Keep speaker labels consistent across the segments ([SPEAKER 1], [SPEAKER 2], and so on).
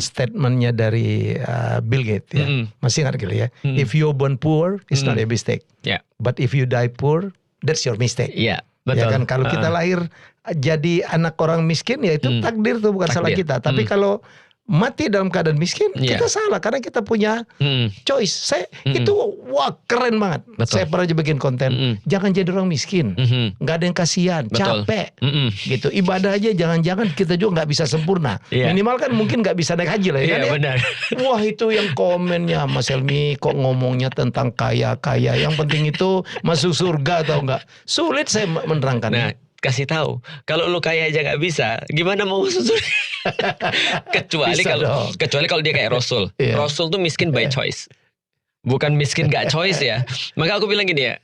[SPEAKER 1] statementnya dari Bill Gates ya. Masih ingat gitu ya. If you born poor, it's not a mistake.
[SPEAKER 2] Yeah.
[SPEAKER 1] But if you die poor, that's your mistake.
[SPEAKER 2] Iya, betul.
[SPEAKER 1] Ya kan, kalau kita lahir jadi anak orang miskin, ya itu takdir tuh, bukan salah kita. Tapi kalau mati dalam keadaan miskin, kita salah karena kita punya choice. Itu keren banget.
[SPEAKER 2] Betul.
[SPEAKER 1] Saya pernah aja bikin konten, jangan jadi orang miskin, nggak ada yang kasihan, capek, gitu. Ibadah aja jangan-jangan kita juga nggak bisa sempurna. Minimal kan mungkin nggak bisa naik haji lah ya kan ya.
[SPEAKER 2] Benar.
[SPEAKER 1] Wah, itu yang komennya, Mas Helmi kok ngomongnya tentang kaya-kaya, yang penting itu masuk surga atau enggak. Sulit saya menerangkan.
[SPEAKER 2] Nah, kasih tahu, kalau lu kaya aja nggak bisa, gimana mau masuk surga? kecuali kalau dia kayak Rasul. Rasul tuh miskin by choice, bukan miskin gak choice ya. Maka aku bilang gini ya,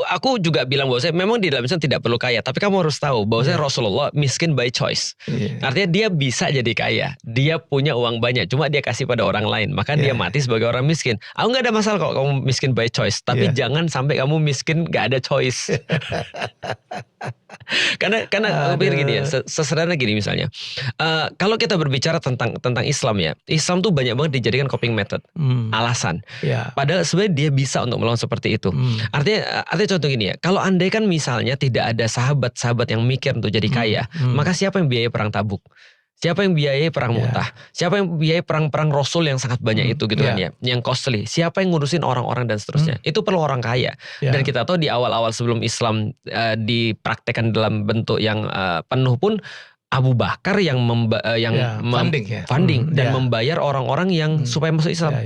[SPEAKER 2] aku juga bilang bahwa saya memang di dalam Islam tidak perlu kaya, tapi kamu harus tahu bahwa saya Rasulullah miskin by choice. Artinya dia bisa jadi kaya, dia punya uang banyak, cuma dia kasih pada orang lain, maka dia mati sebagai orang miskin. Aku nggak ada masalah kalau kamu miskin by choice, tapi jangan sampai kamu miskin gak ada choice. Karena aku pikir gini ya, sesederhana gini misalnya, kalau kita berbicara tentang Islam ya, Islam tuh banyak banget dijadikan coping method, alasan. Padahal sebenarnya dia bisa untuk melawan seperti itu. Artinya contoh gini ya, kalau andai kan misalnya tidak ada sahabat-sahabat yang mikir untuk jadi kaya, maka siapa yang biayai perang Tabuk? Siapa yang biayai perang Mu'tah? Siapa yang biayai perang-perang Rasul yang sangat banyak itu gitu kan ya, yang costly? Siapa yang ngurusin orang-orang dan seterusnya? Itu perlu orang kaya. Dan kita tahu di awal-awal sebelum Islam dipraktekkan dalam bentuk yang penuh pun, Abu Bakar yang funding dan membayar orang-orang yang supaya masuk Islam.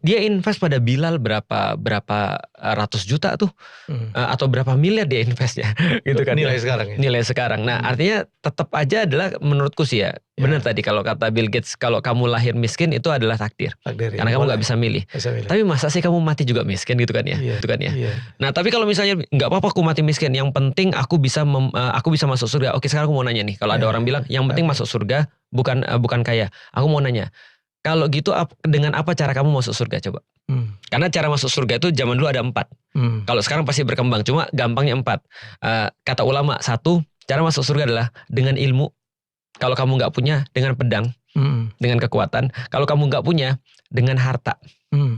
[SPEAKER 2] Dia invest pada Bilal berapa ratus juta tuh, atau berapa miliar dia investnya, gitu kan? Nilai sekarang. Nah, artinya tetap aja adalah menurutku sih ya, benar tadi kalau kata Bill Gates, kalau kamu lahir miskin itu adalah takdir karena kamu nggak bisa milih. Tapi masa sih kamu mati juga miskin gitu kan ya? Nah, tapi kalau misalnya nggak apa-apa aku mati miskin, yang penting aku bisa masuk surga. Oke, sekarang aku mau nanya nih, kalau ada orang bilang yang penting masuk surga, bukan kaya. Aku mau nanya, kalau gitu dengan apa cara kamu masuk surga coba? Karena cara masuk surga itu zaman dulu ada 4. Kalau sekarang pasti berkembang, cuma gampangnya 4. Kata ulama, 1, cara masuk surga adalah dengan ilmu. Kalau kamu nggak punya, dengan pedang, dengan kekuatan. Kalau kamu nggak punya, dengan harta.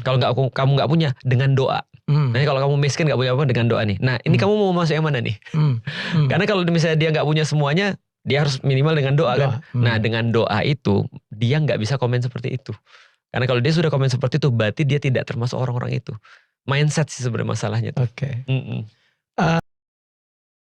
[SPEAKER 2] Kalau kamu nggak punya, dengan doa. Nah, kalau kamu miskin nggak punya apa, dengan doa nih. Nah, ini kamu mau masuk yang mana nih? Karena kalau misalnya dia nggak punya semuanya, dia harus minimal dengan doa kan. Nah, dengan doa itu dia nggak bisa komen seperti itu. Karena kalau dia sudah komen seperti itu, berarti dia tidak termasuk orang-orang itu. Mindset sih sebenarnya masalahnya.
[SPEAKER 3] Oke.